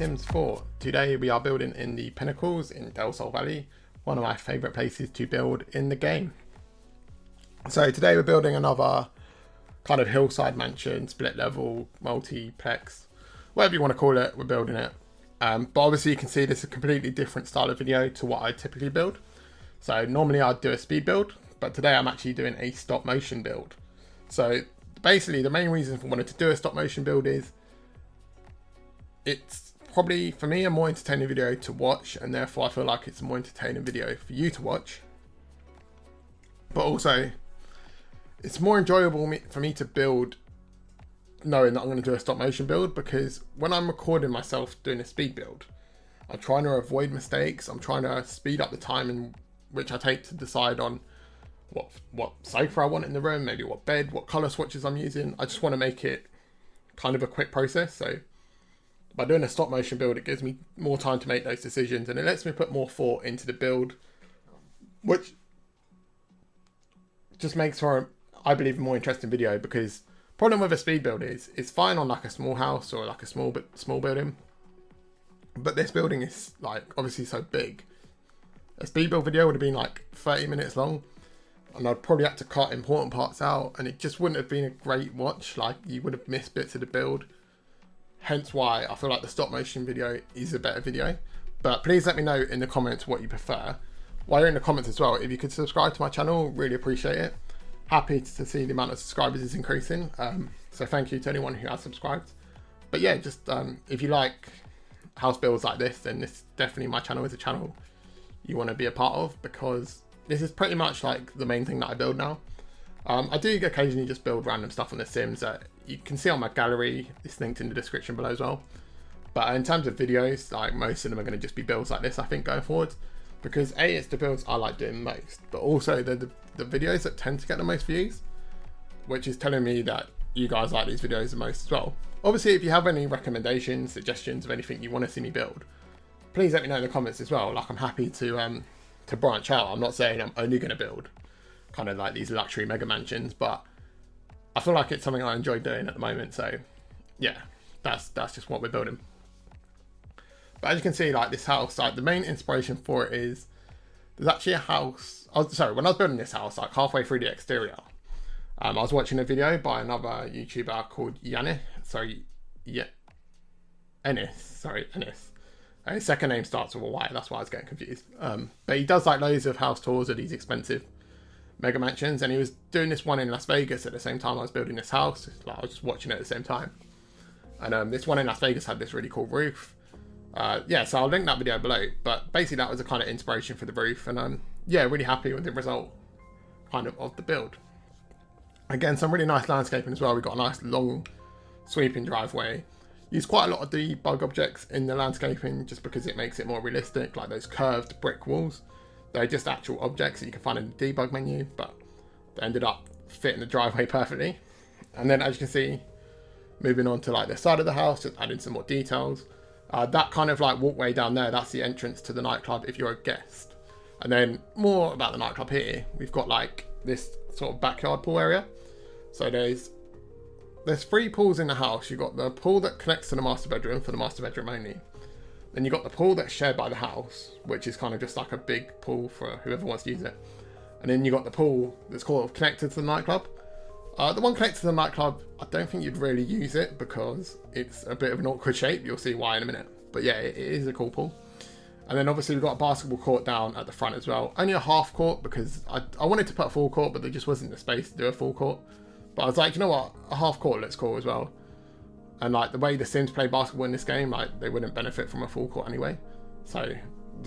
Sims 4. Today we are building in the Pinnacles in Del Sol Valley, one of my favourite places to build in the game. So today we're building another kind of hillside mansion, split level, multiplex, whatever you want to call it, we're building it. But obviously you can see this is a completely different style of video to what I typically build. So normally I'd do a speed build, but today I'm actually doing a stop motion build. So basically the main reason for wanting to do a stop motion build is it's probably, for me, a more entertaining video to watch, and therefore I feel like it's a more entertaining video for you to watch. But also, it's more enjoyable for me to build knowing that I'm going to do a stop motion build, because when I'm recording myself doing a speed build, I'm trying to avoid mistakes. I'm trying to speed up the time in which I take to decide on what sofa I want in the room, maybe what bed, what colour swatches I'm using. I just want to make it kind of a quick process. So by doing a stop motion build, it gives me more time to make those decisions, and it lets me put more thought into the build, which just makes for, I believe, a more interesting video. Because problem with a speed build is it's fine on like a small house or like a small building, but this building is like obviously so big. A speed build video would have been like 30 minutes long, and I'd probably have to cut important parts out, and it just wouldn't have been a great watch. Like, you would have missed bits of the build. Hence why I feel like the stop motion video is a better video. But please let me know in the comments what you prefer. While you're in the comments as well, if you could subscribe to my channel, really appreciate it. Happy to see the amount of subscribers is increasing. So thank you to anyone who has subscribed. But yeah, just if you like house builds like this, then this definitely, my channel is a channel you want to be a part of, because this is pretty much like the main thing that I build now. I do occasionally just build random stuff on The Sims that you can see on my gallery. It's linked in the description below as well. But in terms of videos, like, most of them are going to just be builds like this, I think, going forward. Because A, it's the builds I like doing most, but also they're the videos that tend to get the most views, which is telling me that you guys like these videos the most as well. Obviously, if you have any recommendations, suggestions of anything you want to see me build, please let me know in the comments as well. Like, I'm happy to branch out. I'm not saying I'm only going to build kind of like these luxury mega mansions, but I feel like it's something I enjoy doing at the moment. So yeah, that's just what we're building. But as you can see, like, this house, like, the main inspiration for it is there's actually a house. Sorry, when I was building this house, like halfway through the exterior, I was watching a video by another YouTuber called Ennis. His second name starts with a Y, that's why I was getting confused. But he does like loads of house tours of these expensive mega mansions, and he was doing this one in Las Vegas at the same time I was building this house. Like, I was just watching it at the same time, and this one in Las Vegas had this really cool roof. Yeah, so I'll link that video below, but basically that was the kind of inspiration for the roof, and yeah, really happy with the result kind of the build. Again, some really nice landscaping as well. We've got a nice long sweeping driveway. Use quite a lot of debug objects in the landscaping just because it makes it more realistic, like those curved brick walls. They're just actual objects that you can find in the debug menu, but they ended up fitting the driveway perfectly. And then, as you can see, moving on to like the side of the house, just adding some more details. That kind of like walkway down there, that's the entrance to the nightclub if you're a guest. And then more about the nightclub here, we've got like this sort of backyard pool area. So there's 3 pools in the house. You've got the pool that connects to the master bedroom for the master bedroom only. Then you've got the pool that's shared by the house, which is kind of just like a big pool for whoever wants to use it. And then you've got the pool that's connected to the nightclub. The one connected to the nightclub, I don't think you'd really use it because it's a bit of an awkward shape. You'll see why in a minute. But yeah, it is a cool pool. And then obviously we've got a basketball court down at the front as well. Only a half court because I wanted to put a full court, but there just wasn't the space to do a full court. But I was like, you know what? A half court looks cool as well. And like the way the Sims play basketball in this game, like, they wouldn't benefit from a full court anyway. So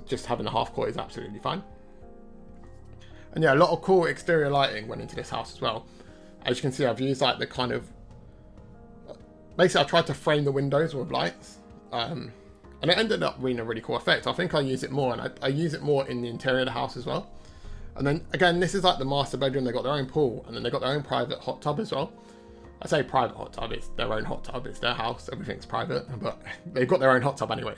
just having a half court is absolutely fine. And yeah, a lot of cool exterior lighting went into this house as well. As you can see, I've used like the kind of, basically I tried to frame the windows with lights. And it ended up being a really cool effect. I think I use it more, and I use it more in the interior of the house as well. And then again, this is like the master bedroom. They got their own pool, and then they got their own private hot tub as well. I say private hot tub, it's their own hot tub, it's their house, everything's private, but they've got their own hot tub anyway.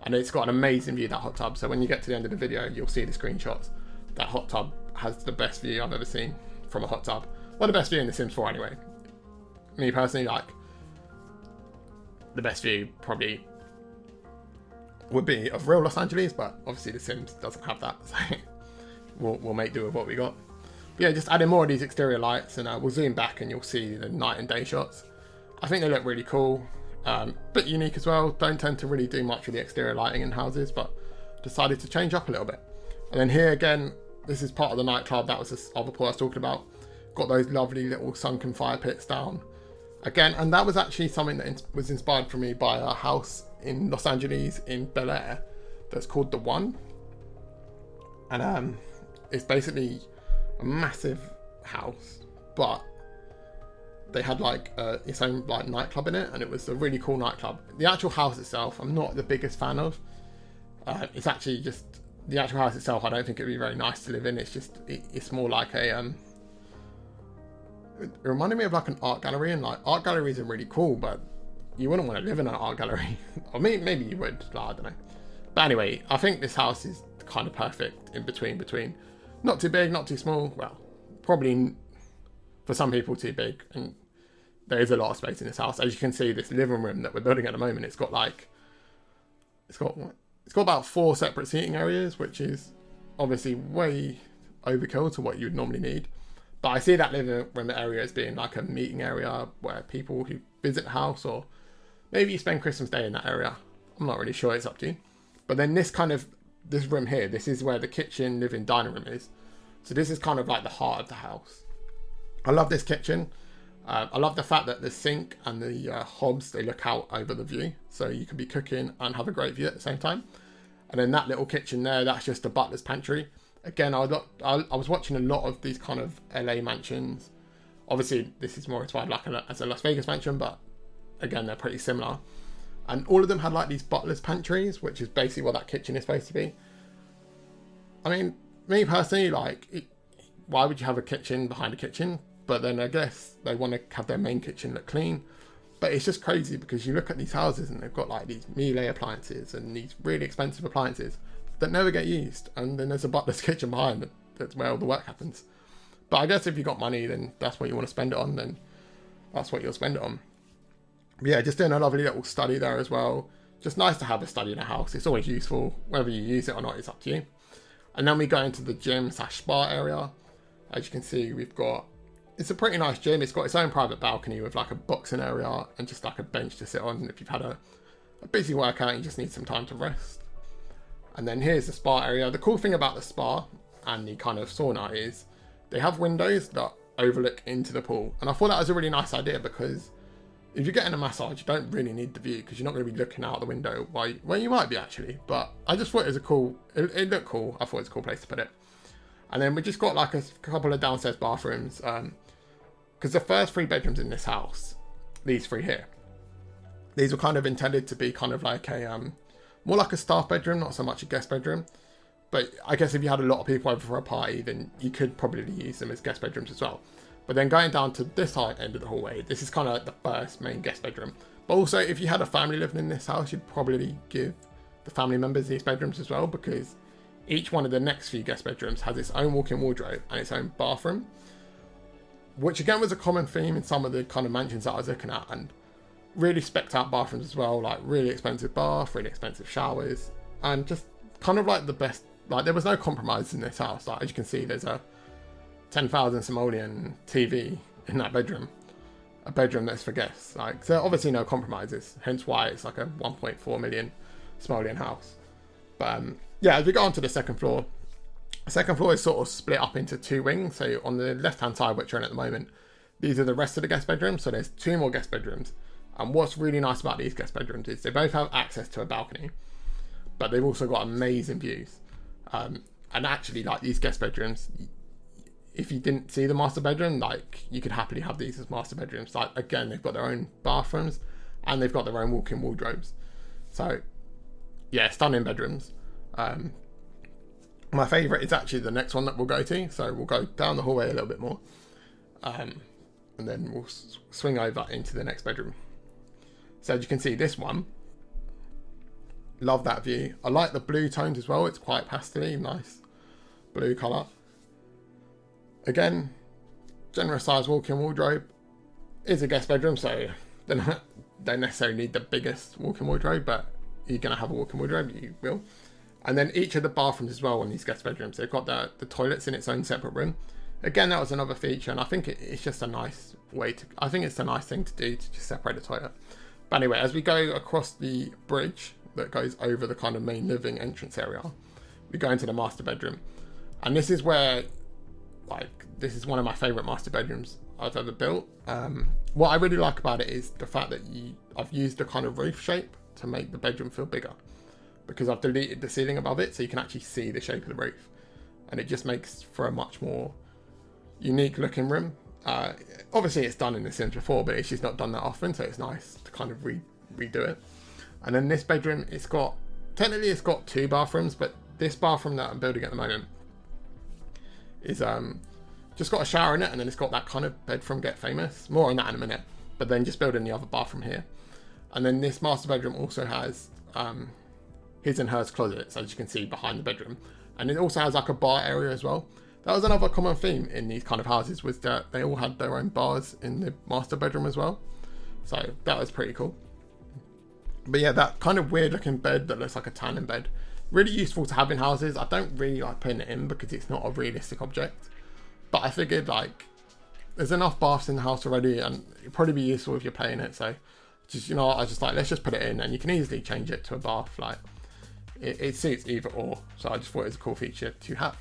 And it's got an amazing view, that hot tub. So when you get to the end of the video, you'll see the screenshots. That hot tub has the best view I've ever seen from a hot tub. Well, the best view in The Sims 4 anyway. Me personally, like, the best view probably would be of real Los Angeles, but obviously The Sims doesn't have that, so we'll make do with what we got. But yeah, just adding more of these exterior lights, and we'll zoom back and you'll see the night and day shots. I think they look really cool, bit unique as well. Don't tend to really do much with the exterior lighting in houses, but decided to change up a little bit. And then here again, this is part of the nightclub. That was this other pool I was talking about. Got those lovely little sunken fire pits down again, and that was actually something that was inspired for me by a house in Los Angeles in Bel Air that's called The One, and it's basically a massive house, but they had like its own like nightclub in it, and it was a really cool nightclub. The actual house itself, I'm not the biggest fan of. It's actually just the actual house itself. I don't think it'd be very nice to live in. It's just it's more like a it reminded me of like an art gallery, and like art galleries are really cool, but you wouldn't want to live in an art gallery. Or maybe you would, like, I don't know. But anyway, I think this house is kind of perfect in between. Not too big, not too small. Well, probably for some people too big, and there is a lot of space in this house. As you can see, this living room that we're building at the moment, it's got about 4 separate seating areas, which is obviously way overkill to what you would normally need. But I see that living room area as being like a meeting area where people who visit the house, or maybe you spend Christmas Day in that area. I'm not really sure, it's up to you. But then this room here, this is where the kitchen, living, dining room is. So this is kind of like the heart of the house. I love this kitchen. I love the fact that the sink and the hobs, they look out over the view. So you can be cooking and have a great view at the same time. And then that little kitchen there, that's just a butler's pantry. Again, I was watching a lot of these kind of LA mansions. Obviously, this is more inspired like as a Las Vegas mansion, but again, they're pretty similar. And all of them had like these butler's pantries, which is basically what that kitchen is supposed to be. I mean, me personally, why would you have a kitchen behind a kitchen? But then I guess they want to have their main kitchen look clean. But it's just crazy because you look at these houses and they've got like these Miele appliances and these really expensive appliances that never get used, and then there's a butler's kitchen behind that's where all the work happens. But I guess if you've got money, then that's what you want to spend it on, then that's what you'll spend it on. But yeah, just doing a lovely little study there as well. Just nice to have a study in a house. It's always useful. Whether you use it or not, it's up to you. And then we go into the gym / spa area. As you can see, it's a pretty nice gym. It's got its own private balcony with like a boxing area and just like a bench to sit on if you've had a busy workout and you just need some time to rest. And then here's the spa area. The cool thing about the spa and the kind of sauna is they have windows that overlook into the pool. And I thought that was a really nice idea because if you're getting a massage, you don't really need the view because you're not going to be looking out the window. Well, you might be actually, but I just thought it was it looked cool. I thought it was a cool place to put it. And then we just got like a couple of downstairs bathrooms because the first 3 bedrooms in this house, these 3 here, these were kind of intended to be kind of like more like a staff bedroom, not so much a guest bedroom. But I guess if you had a lot of people over for a party, then you could probably use them as guest bedrooms as well. But then going down to this end of the hallway, this is kind of like the first main guest bedroom. But also, if you had a family living in this house, you'd probably give the family members these bedrooms as well, because each one of the next few guest bedrooms has its own walk-in wardrobe and its own bathroom, which again was a common theme in some of the kind of mansions that I was looking at, and really specced out bathrooms as well, like really expensive bath, really expensive showers, and just kind of like the best. Like there was no compromise in this house. Like as you can see, there's a 10,000 simoleon TV in that bedroom, a bedroom that's for guests. Like so, obviously no compromises. Hence why it's like a 1.4 million simoleon house. But yeah, as we go on to the second floor is sort of split up into 2 wings. So on the left hand side, which we're in at the moment, these are the rest of the guest bedrooms. So there's 2 more guest bedrooms. And what's really nice about these guest bedrooms is they both have access to a balcony, but they've also got amazing views. And actually, like these guest bedrooms, if you didn't see the master bedroom, like you could happily have these as master bedrooms. Like again, they've got their own bathrooms and they've got their own walk-in wardrobes. So yeah, stunning bedrooms. My favourite is actually the next one that we'll go to. So we'll go down the hallway a little bit more, and then we'll swing over into the next bedroom. So as you can see, this one, love that view. I like the blue tones as well. It's quite pastel-y, nice blue colour. Again, generous size walk-in wardrobe. Is a guest bedroom, so they don't necessarily need the biggest walk-in wardrobe, but you're going to have a walk-in wardrobe, you will. And then each of the bathrooms as well in these guest bedrooms, they've got the toilets in its own separate room. Again, that was another feature, and I think it's just a nice way to, I think it's a nice thing to do, to just separate the toilet. But anyway, as we go across the bridge that goes over the kind of main living entrance area, we go into the master bedroom. And this is where, like, this is one of my favourite master bedrooms I've ever built. What I really like about it is the fact that I've used the kind of roof shape to make the bedroom feel bigger, because I've deleted the ceiling above it so you can actually see the shape of the roof, and it just makes for a much more unique looking room. Obviously it's done in The Sims before, but it's just not done that often, so it's nice to kind of redo it. And then this bedroom, technically it's got 2 bathrooms, but this bathroom that I'm building at the moment is just got a shower in it, and then it's got that kind of bed from Get Famous. More on that in a minute. But then just building the other bathroom here. And then this master bedroom also has his and hers closets, as you can see behind the bedroom. And it also has like a bar area as well. That was another common theme in these kind of houses, was that they all had their own bars in the master bedroom as well. So that was pretty cool. But yeah, that kind of weird looking bed that looks like a tanning bed, really useful to have in houses. I don't really like putting it in because it's not a realistic object. But I figured, like, there's enough baths in the house already, and it'd probably be useful if you're playing it. So, just, you know, I was just like, let's just put it in, and you can easily change it to a bath. Like, it suits either or. So I just thought it was a cool feature to have.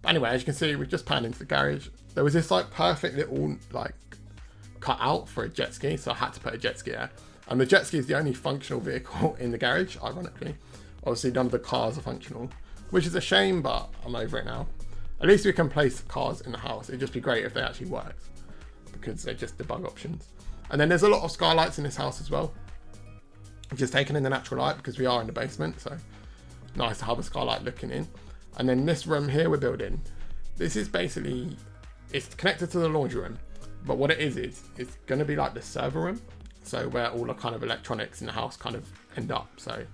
But anyway, as you can see, we've just panned into the garage. There was this like perfect little like cut out for a jet ski, so I had to put a jet ski there. And the jet ski is the only functional vehicle in the garage, ironically. Obviously, none of the cars are functional, which is a shame, but I'm over it now. At least we can place cars in the house. It'd just be great if they actually worked, because they're just debug options. And then there's a lot of skylights in this house as well, just taken in the natural light because we are in the basement, so nice to have a skylight looking in. And then this room here we're building, this is basically, it's connected to the laundry room, but what it is it's going to be like the server room, so where all the kind of electronics in the house kind of end up. So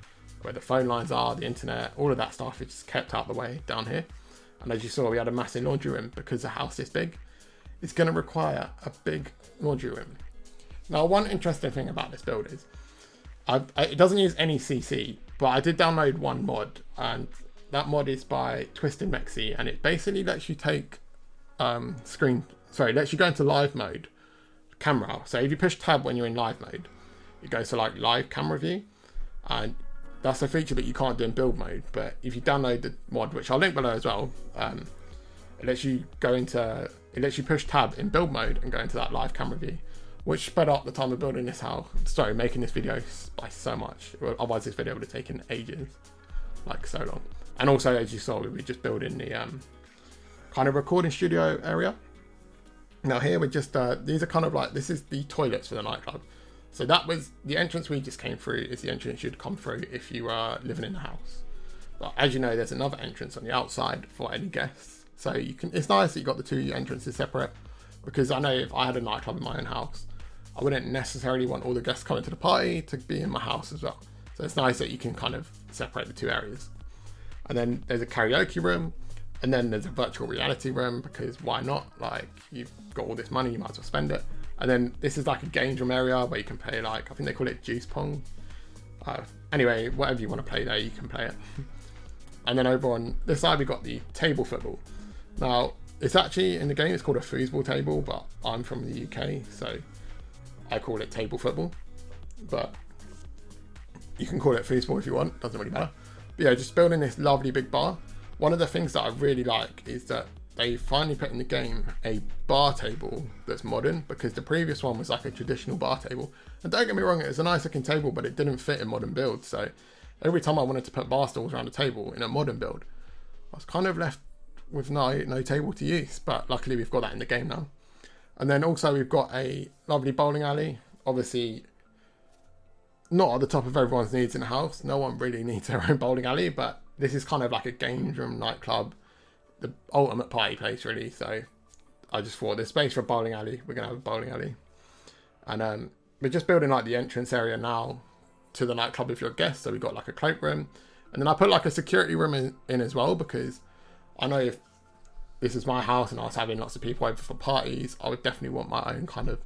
where the phone lines are, the internet, all of that stuff is just kept out of the way down here. And as you saw, we had a massive laundry room because the house is big. It's going to require a big laundry room. Now, one interesting thing about this build is it doesn't use any CC, but I did download one mod, and that mod is by Twisted Mexi, and it basically lets you take lets you go into live mode camera. So if you push tab when you're in live mode, it goes to like live camera view, and that's a feature that you can't do in build mode. But if you download the mod, which I'll link below as well, it lets you push tab in build mode and go into that live camera view, which sped up the time of building this house. Sorry, making this video by so much. Otherwise this video would have taken ages, like so long. And also, as you saw, we were just building the kind of recording studio area. Now here we're just, these are kind of like, this is the toilets for the nightclub. So that was the entrance we just came through, is the entrance you'd come through if you were living in the house. But as you know, there's another entrance on the outside for any guests. So you can, it's nice that you got the 2 entrances separate, because I know if I had a nightclub in my own house, I wouldn't necessarily want all the guests coming to the party to be in my house as well. So it's nice that you can kind of separate the 2 areas. And then there's a karaoke room, and then there's a virtual reality room, because why not? Like, you've got all this money, you might as well spend it. And then this is like a games room area where you can play, like, I think they call it juice pong. Anyway, whatever you want to play there, you can play it. And then over on this side, we've got the table football. Now, it's actually, in the game, it's called a foosball table, but I'm from the UK, so I call it table football. But you can call it foosball if you want, doesn't really matter. But yeah, just building this lovely big bar. One of the things that I really like is that they finally put in the game a bar table that's modern, because the previous one was like a traditional bar table. And don't get me wrong, it was a nice looking table, but it didn't fit in modern builds. So every time I wanted to put bar stools around a table in a modern build, I was kind of left with no table to use. But luckily we've got that in the game now. And then also we've got a lovely bowling alley. Obviously not at the top of everyone's needs in the house. No one really needs their own bowling alley, but this is kind of like a games room, nightclub, the ultimate party place really. So I just thought there's space for a bowling alley, we're gonna have a bowling alley. And we're just building like the entrance area now to the nightclub if you're a guest. So we've got like a cloakroom, and then I put like a security room in as well, because I know if this is my house and I was having lots of people over for parties, I would definitely want my own kind of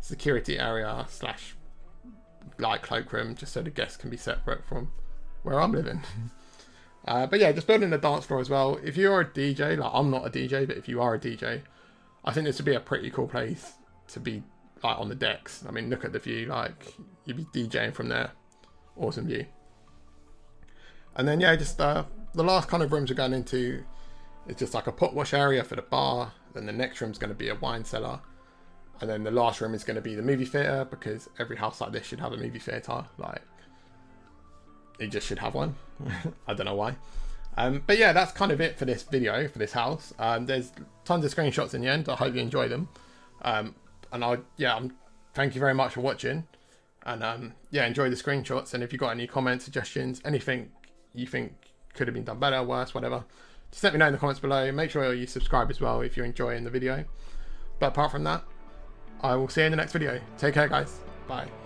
security area slash like cloakroom, just so the guests can be separate from where I'm living. But yeah, just building the dance floor as well. If you're a DJ, like I'm not a DJ, but if you are a DJ, I think this would be a pretty cool place to be, like on the decks. I mean, look at the view, like you'd be DJing from there. Awesome view. And then yeah, just the last kind of rooms we're going into is just like a pot wash area for the bar. Then the next room is going to be a wine cellar. And then the last room is going to be the movie theatre, because every house like this should have a movie theatre. Like, it just should have one. I don't know why. But yeah, that's kind of it for this video, for this house. There's tons of screenshots in the end. I hope you enjoy them. Thank you very much for watching. And yeah, enjoy the screenshots. And if you've got any comments, suggestions, anything you think could have been done better, worse, whatever, just let me know in the comments below. Make sure you subscribe as well if you're enjoying the video. But apart from that, I will see you in the next video. Take care, guys. Bye.